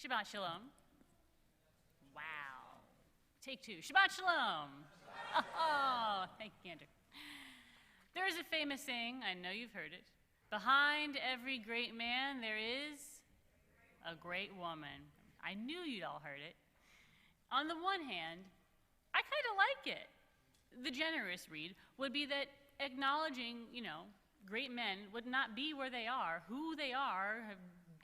Shabbat Shalom. Wow. Take two. Shabbat Shalom. Oh, thank you, Andrew. There is a famous saying, I know you've heard it. Behind every great man, there is a great woman. I knew you'd all heard it. On the one hand, I kind of like it. The generous read would be that acknowledging, great men would not be where they are, who they are,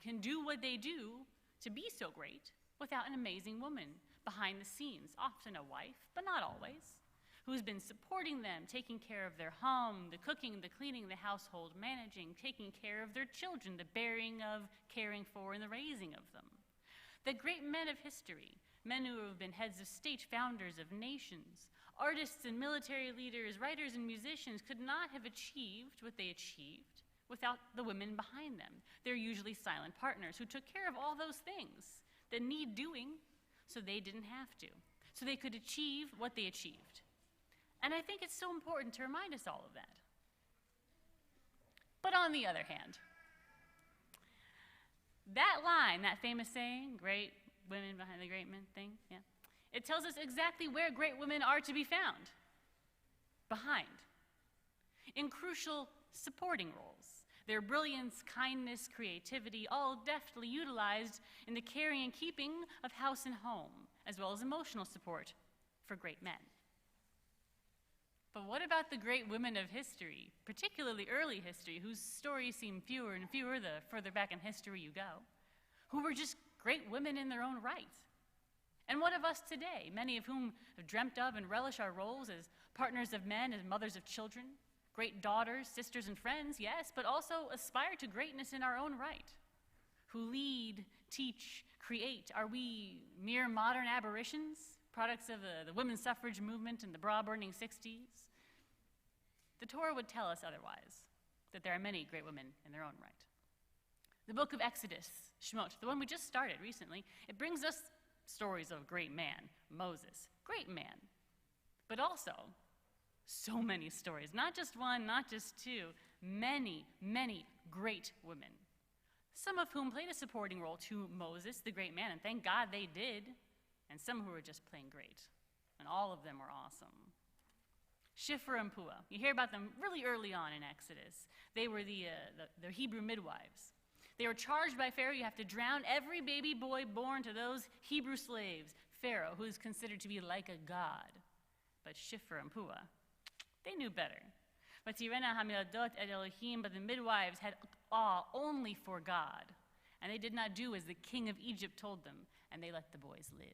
can do what they do to be so great without an amazing woman behind the scenes, often a wife, but not always, who's been supporting them, taking care of their home, the cooking, the cleaning, the household, managing, taking care of their children, the bearing of, caring for, and the raising of them. The great men of history, men who have been heads of state, founders of nations, artists and military leaders, writers and musicians could not have achieved what they achieved without the women behind them. They're usually silent partners who took care of all those things that need doing so they didn't have to, so they could achieve what they achieved. And I think it's so important to remind us all of that. But on the other hand, that line, that famous saying, great women behind the great men thing, it tells us exactly where great women are to be found. Behind. In crucial supporting roles. Their brilliance, kindness, creativity, all deftly utilized in the caring and keeping of house and home, as well as emotional support for great men. But what about the great women of history, particularly early history, whose stories seem fewer and fewer the further back in history you go, who were just great women in their own right? And what of us today, many of whom have dreamt of and relish our roles as partners of men, as mothers of children, great daughters, sisters, and friends, yes, but also aspire to greatness in our own right, who lead, teach, create? Are we mere modern aberrations, products of the women's suffrage movement in the bra-burning 60s? The Torah would tell us otherwise, that there are many great women in their own right. The book of Exodus, Shemot, the one we just started recently, it brings us stories of a great man, Moses, great man, but also so many stories, not just one, not just two, many, many great women, some of whom played a supporting role to Moses, the great man, and thank God they did, and some who were just plain great, and all of them were awesome. Shifra and Puah, you hear about them really early on in Exodus. They were the Hebrew midwives. They were charged by Pharaoh, you have to drown every baby boy born to those Hebrew slaves, Pharaoh, who is considered to be like a god. But Shifra and Puah, they knew better. But the midwives had awe only for God, and they did not do as the king of Egypt told them, and they let the boys live.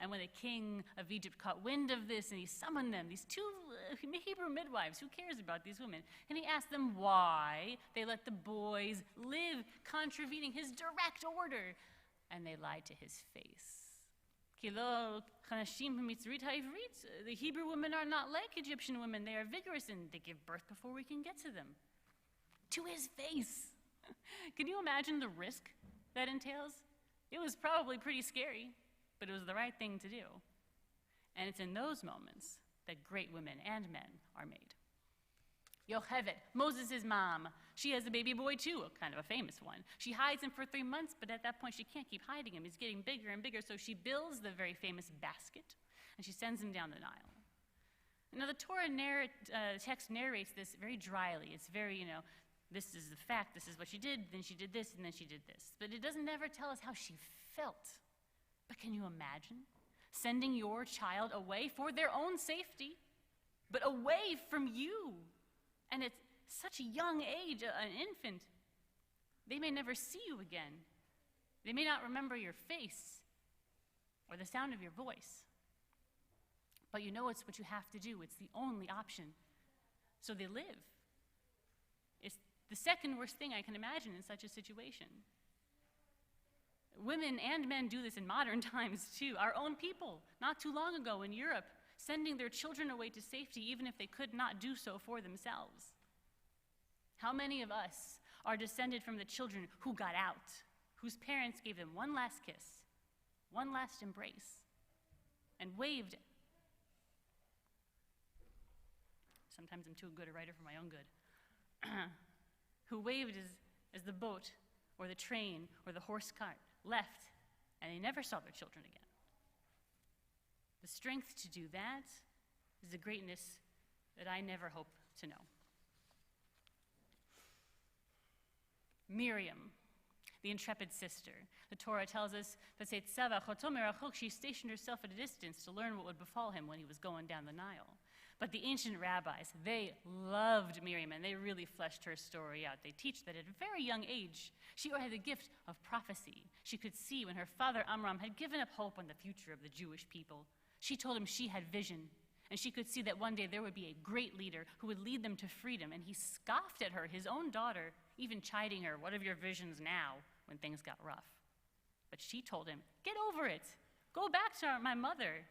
And when the king of Egypt caught wind of this, and he summoned them, these two Hebrew midwives, who cares about these women? And he asked them why they let the boys live, contravening his direct order. And they lied to his face. The Hebrew women are not like Egyptian women. They are vigorous and they give birth before we can get to them. To his face. Can you imagine the risk that entails? It was probably pretty scary, but it was the right thing to do. And it's in those moments that great women and men are made. Yocheved, Moses' mom, she has a baby boy too, kind of a famous one. She hides him for 3 months, but at that point she can't keep hiding him. He's getting bigger and bigger, so she builds the very famous basket, and she sends him down the Nile. Now the Torah text narrates this very dryly. It's very, this is the fact, this is what she did, then she did this, and then she did this. But it doesn't ever tell us how she felt. But can you imagine sending your child away for their own safety, but away from you? And at such a young age, an infant, they may never see you again. They may not remember your face or the sound of your voice. But you know it's what you have to do. It's the only option. So they live. It's the second worst thing I can imagine in such a situation. Women and men do this in modern times too. Our own people, not too long ago in Europe, sending their children away to safety even if they could not do so for themselves. How many of us are descended from the children who got out, whose parents gave them one last kiss, one last embrace, and waved? Sometimes I'm too good a writer for my own good. Who waved as the boat or the train or the horse cart left and they never saw their children again. The strength to do that is a greatness that I never hope to know. Miriam, the intrepid sister. The Torah tells us that she stationed herself at a distance to learn what would befall him when he was going down the Nile. But the ancient rabbis, they loved Miriam, and they really fleshed her story out. They teach that at a very young age, she had the gift of prophecy. She could see when her father Amram had given up hope on the future of the Jewish people. She told him she had vision, and she could see that one day there would be a great leader who would lead them to freedom, and he scoffed at her, his own daughter, even chiding her, "What of your visions now?" when things got rough. But she told him, "Get over it. Go back to my mother."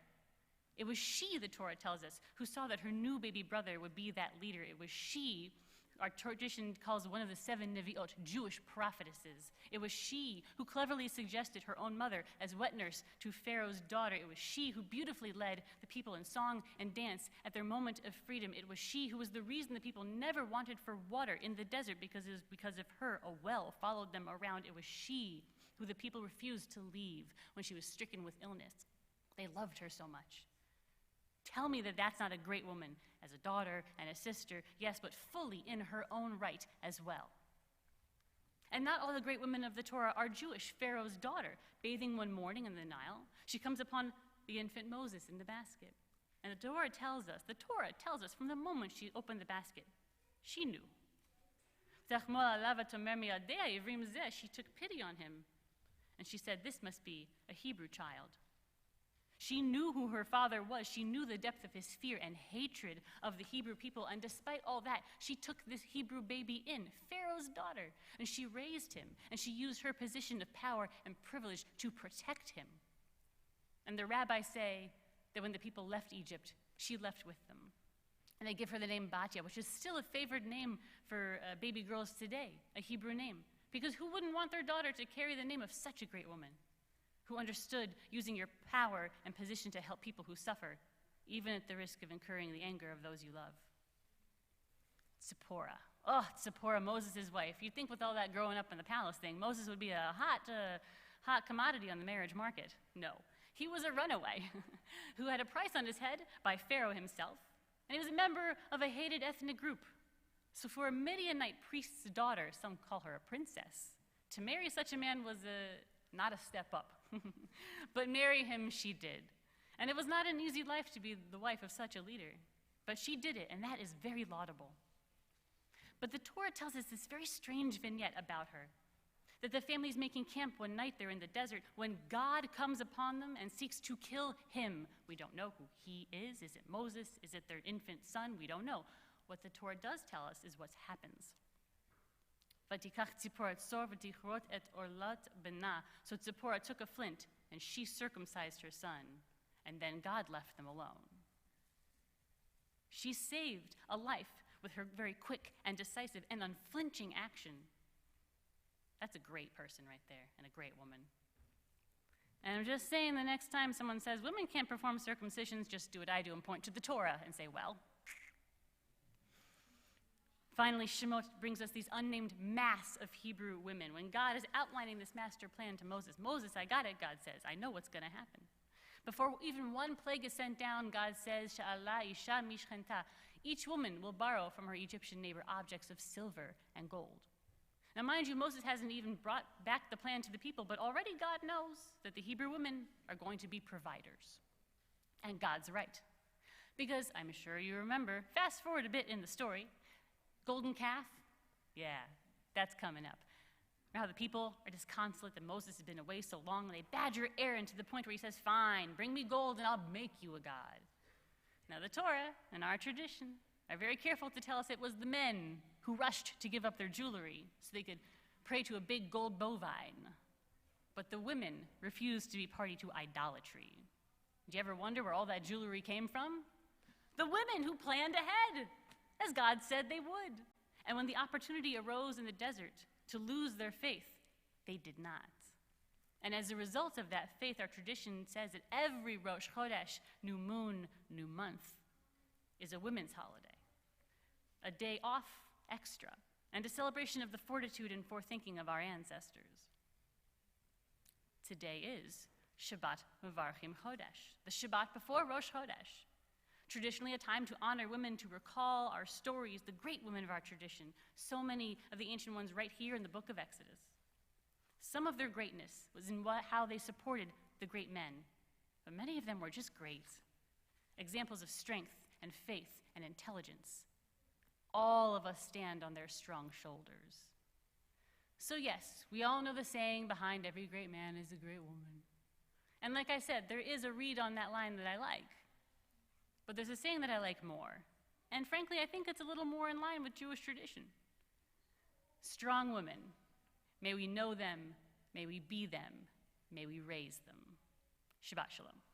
It was she, the Torah tells us, who saw that her new baby brother would be that leader. It was she, our tradition calls one of the 7 Nevi'ot, Jewish prophetesses. It was she who cleverly suggested her own mother as wet nurse to Pharaoh's daughter. It was she who beautifully led the people in song and dance at their moment of freedom. It was she who was the reason the people never wanted for water in the desert, because it was because of her a well followed them around. It was she who the people refused to leave when she was stricken with illness. They loved her so much. Tell me that that's not a great woman as a daughter and a sister, yes, but fully in her own right as well. And not all the great women of the Torah are Jewish. Pharaoh's daughter, bathing one morning in the Nile, she comes upon the infant Moses in the basket. And the Torah tells us from the moment she opened the basket, she knew. She took pity on him, and she said, "This must be a Hebrew child." She knew who her father was. She knew the depth of his fear and hatred of the Hebrew people. And despite all that, she took this Hebrew baby in, Pharaoh's daughter, and she raised him. And she used her position of power and privilege to protect him. And the rabbis say that when the people left Egypt, she left with them. And they give her the name Batya, which is still a favored name for baby girls today, a Hebrew name. Because who wouldn't want their daughter to carry the name of such a great woman, who understood using your power and position to help people who suffer, even at the risk of incurring the anger of those you love? Zipporah. Oh, Zipporah, Moses' wife. You'd think with all that growing up in the palace thing, Moses would be a hot commodity on the marriage market. No. He was a runaway who had a price on his head by Pharaoh himself, and he was a member of a hated ethnic group. So for a Midianite priest's daughter, some call her a princess, to marry such a man was not a step up. But marry him she did. And it was not an easy life to be the wife of such a leader. But she did it, and that is very laudable. But the Torah tells us this very strange vignette about her, that the family's making camp one night there in the desert when God comes upon them and seeks to kill him. We don't know who he is. Is it Moses? Is it their infant son? We don't know. What the Torah does tell us is what happens. So Zipporah took a flint, and she circumcised her son, and then God left them alone. She saved a life with her very quick and decisive and unflinching action. That's a great person right there, and a great woman. And I'm just saying, the next time someone says, women can't perform circumcisions, just do what I do and point to the Torah and say, well. Finally, Shemot brings us these unnamed mass of Hebrew women. When God is outlining this master plan to Moses, Moses, I got it, God says. I know what's going to happen. Before even one plague is sent down, God says, Sha'ala isha mishchenta. Each woman will borrow from her Egyptian neighbor objects of silver and gold. Now, mind you, Moses hasn't even brought back the plan to the people, but already God knows that the Hebrew women are going to be providers. And God's right. Because I'm sure you remember, fast forward a bit in the story, golden calf? Yeah, that's coming up. Now the people are disconsolate that Moses has been away so long, and they badger Aaron to the point where he says, fine, bring me gold and I'll make you a god. Now the Torah and our tradition are very careful to tell us it was the men who rushed to give up their jewelry so they could pray to a big gold bovine. But the women refused to be party to idolatry. Did you ever wonder where all that jewelry came from? The women who planned ahead, as God said they would. And when the opportunity arose in the desert to lose their faith, they did not. And as a result of that faith, our tradition says that every Rosh Chodesh, new moon, new month, is a women's holiday, a day off extra, and a celebration of the fortitude and forethinking of our ancestors. Today is Shabbat Mevarchim Chodesh, the Shabbat before Rosh Chodesh. Traditionally a time to honor women, to recall our stories, the great women of our tradition, so many of the ancient ones right here in the book of Exodus. Some of their greatness was in how they supported the great men, but many of them were just great. Examples of strength and faith and intelligence. All of us stand on their strong shoulders. So yes, we all know the saying, behind every great man is a great woman. And like I said, there is a read on that line that I like. But there's a saying that I like more. And frankly, I think it's a little more in line with Jewish tradition. Strong women, may we know them, may we be them, may we raise them. Shabbat Shalom.